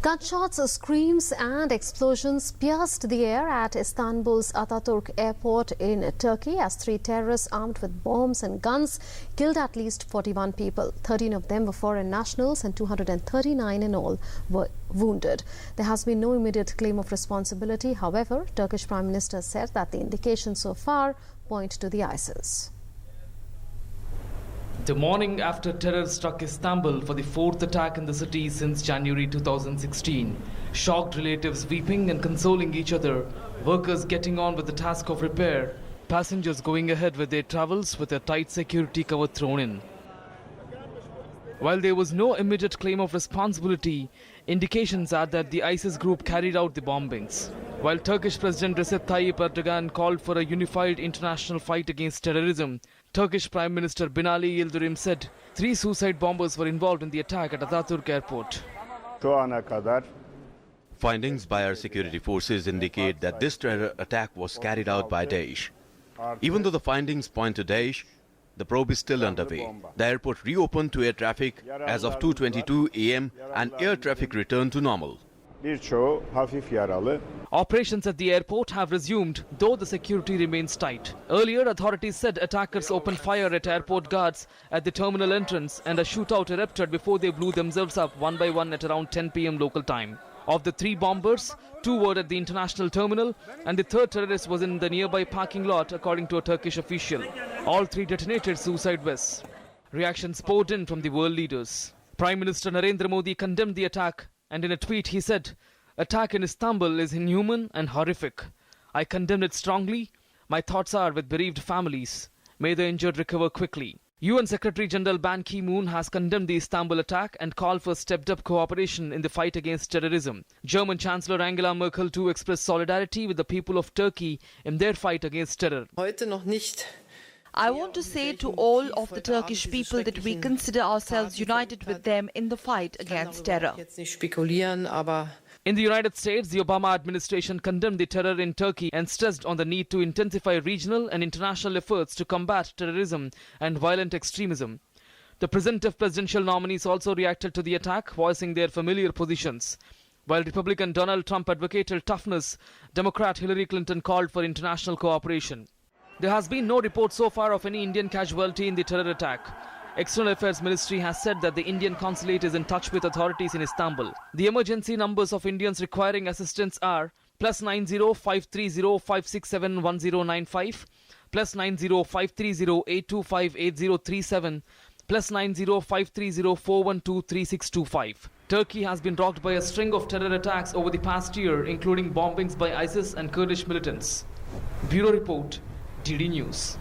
Gunshots, screams and explosions pierced the air at Istanbul's Ataturk Airport in Turkey as 3 terrorists armed with bombs and guns killed at least 41 people. 13 of them were foreign nationals and 239 in all were wounded. There has been no immediate claim of responsibility. However, Turkish Prime Minister said that the indications so far point to the ISIS. The morning after terror struck Istanbul for the 4th attack in the city since January 2016, shocked relatives weeping and consoling each other, workers getting on with the task of repair, passengers going ahead with their travels with a tight security cover thrown in. While there was no immediate claim of responsibility, indications are that the ISIS group carried out the bombings. While Turkish President Recep Tayyip Erdogan called for a unified international fight against terrorism, Turkish Prime Minister Binali Yildirim said 3 suicide bombers were involved in the attack at Ataturk Airport. Findings by our security forces indicate that this terror attack was carried out by Daesh. Even though the findings point to Daesh, the probe is still underway. The airport reopened to air traffic as of 2:22 a.m. and air traffic returned to normal. Operations at the airport have resumed, though the security remains tight. Earlier, authorities said attackers opened fire at airport guards at the terminal entrance and a shootout erupted before they blew themselves up one by one at around 10 p.m. local time. Of the 3 bombers, 2 were at the international terminal and the 3rd terrorist was in the nearby parking lot, according to a Turkish official. All 3 detonated suicide vests. Reactions poured in from the world leaders. Prime Minister Narendra Modi condemned the attack, and in a tweet he said, "Attack in Istanbul is inhuman and horrific. I condemn it strongly. My thoughts are with bereaved families. May the injured recover quickly." UN Secretary General Ban Ki-moon has condemned the Istanbul attack and called for stepped-up cooperation in the fight against terrorism. German Chancellor Angela Merkel too expressed solidarity with the people of Turkey in their fight against terror. I want to say to all of the Turkish people that we consider ourselves united with them in the fight against terror. In the United States, the Obama administration condemned the terror in Turkey and stressed on the need to intensify regional and international efforts to combat terrorism and violent extremism. The presumptive presidential nominees also reacted to the attack, voicing their familiar positions. While Republican Donald Trump advocated toughness, Democrat Hillary Clinton called for international cooperation. There has been no report so far of any Indian casualty in the terror attack. External Affairs Ministry has said that the Indian consulate is in touch with authorities in Istanbul. The emergency numbers of Indians requiring assistance are +90 530 567 1095, +90 530 825 8037, +90 530 412 3625. Turkey has been rocked by a string of terror attacks over the past year, including bombings by ISIS and Kurdish militants. Bureau Report, DD News.